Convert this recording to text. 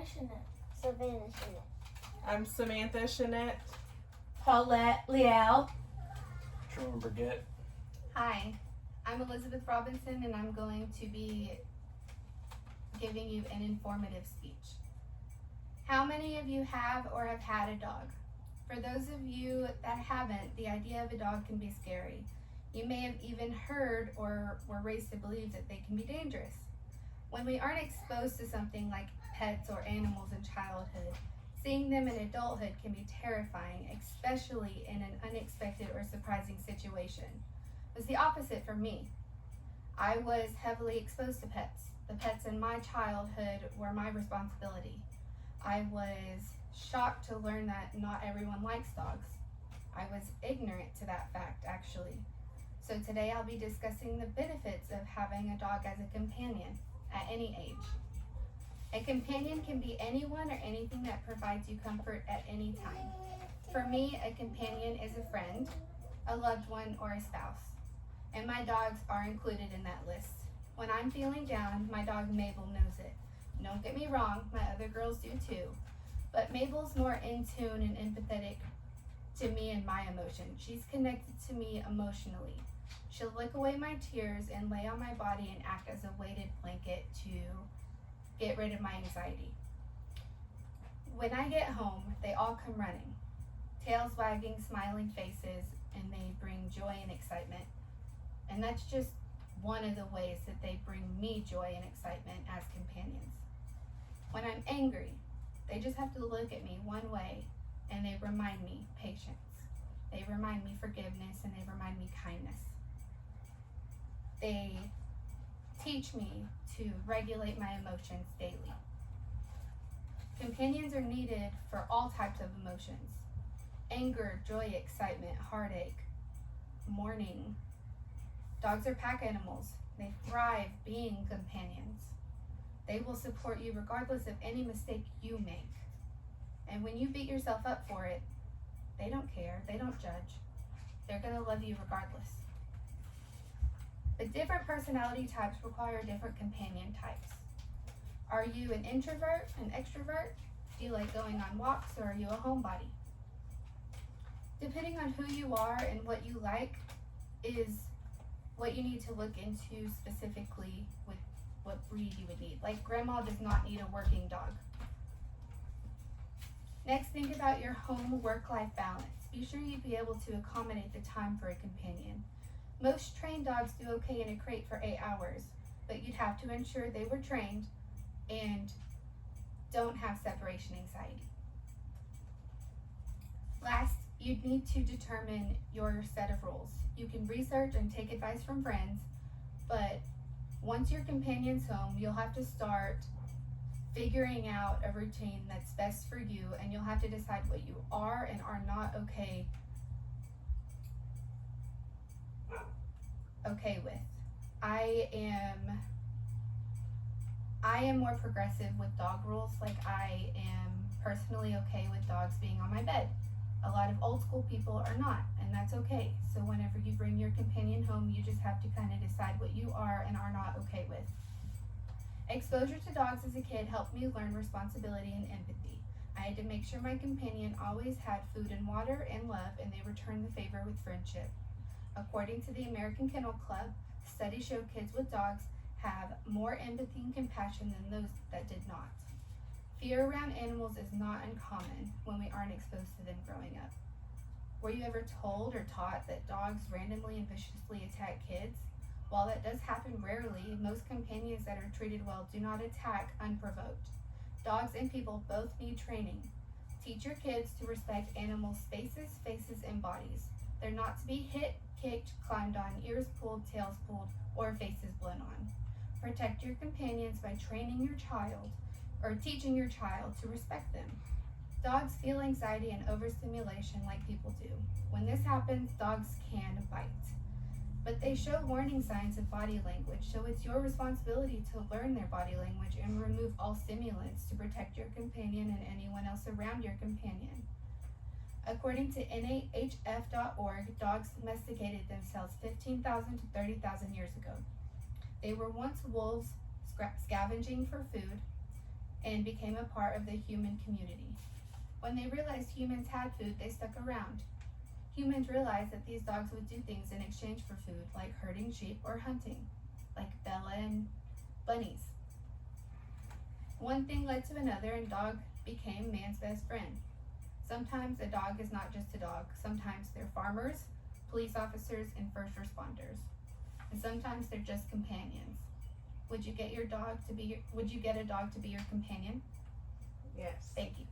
Jeanette. Savannah Jeanette. I'm Samantha Jeanette. Paulette Liao. Truman Burgett. Hi, I'm Elizabeth Robinson, and I'm going to be giving you an informative speech. How many of you have or have had a dog? For those of you that haven't, the idea of a dog can be scary. You may have even heard or were raised to believe that they can be dangerous. When we aren't exposed to something like pets or animals in childhood, seeing them in adulthood can be terrifying, especially in an unexpected or surprising situation. It was the opposite for me. I was heavily exposed to pets. The pets in my childhood were my responsibility. I was shocked to learn that not everyone likes dogs. I was ignorant to that fact, actually. So today I'll be discussing the benefits of having a dog as a companion at any age. A companion can be anyone or anything that provides you comfort at any time. For me, a companion is a friend, a loved one, or a spouse. And my dogs are included in that list. When I'm feeling down, my dog Mabel knows it. Don't get me wrong, my other girls do too. But Mabel's more in tune and empathetic to me and my emotions. She's connected to me emotionally. She'll lick away my tears and lay on my body and act as a weighted blanket to get rid of my anxiety. When I get home, they all come running, tails wagging, smiling faces, and they bring joy and excitement. And that's just one of the ways that they bring me joy and excitement as companions. When I'm angry, they just have to look at me one way and they remind me patience. They remind me forgiveness, and they remind me kindness. They teach me to regulate my emotions daily. Companions are needed for all types of emotions: anger, joy, excitement, heartache, mourning. Dogs are pack animals. They thrive being companions. They will support you regardless of any mistake you make. And when you beat yourself up for it, they don't care, they don't judge. They're gonna love you regardless. But different personality types require different companion types. Are you an introvert, an extrovert? Do you like going on walks, or are you a homebody? Depending on who you are and what you like is what you need to look into specifically with what breed you would need. Like, grandma does not need a working dog. Next, think about your home work-life balance. Be sure you'd be able to accommodate the time for a companion. Most trained dogs do okay in a crate for 8 hours, but you'd have to ensure they were trained and don't have separation anxiety. Last, you'd need to determine your set of rules. You can research and take advice from friends, but once your companion's home, you'll have to start figuring out a routine that's best for you, and you'll have to decide what you are and are not okay with. I am more progressive with dog rules. Like, I am personally okay with dogs being on my bed. A lot of old school people are not, and that's okay. So whenever you bring your companion home, you just have to kind of decide what you are and are not okay with. Exposure to dogs as a kid helped me learn responsibility and empathy. I had to make sure my companion always had food and water and love, and they returned the favor with friendship. According to the American Kennel Club, studies show kids with dogs have more empathy and compassion than those that did not. Fear around animals is not uncommon when we aren't exposed to them growing up. Were you ever told or taught that dogs randomly and viciously attack kids? While that does happen rarely, most companions that are treated well do not attack unprovoked. Dogs and people both need training. Teach your kids to respect animals' spaces, faces, and bodies. They're not to be hit, kicked, climbed on, ears pulled, tails pulled, or faces blown on. Protect your companions by training your child or teaching your child to respect them. Dogs feel anxiety and overstimulation like people do. When this happens, dogs can bite. But they show warning signs of body language, so it's your responsibility to learn their body language and remove all stimulants to protect your companion and anyone else around your companion. According to NAHF.org, dogs domesticated themselves 15,000 to 30,000 years ago. They were once wolves scavenging for food, and became a part of the human community. When they realized humans had food, they stuck around. Humans realized that these dogs would do things in exchange for food, like herding sheep or hunting, like Bella and bunnies. One thing led to another, and dog became man's best friend. Sometimes a dog is not just a dog. Sometimes they're farmers, police officers, and first responders. And sometimes they're just companions. Would you get a dog to be your companion? Yes. Thank you.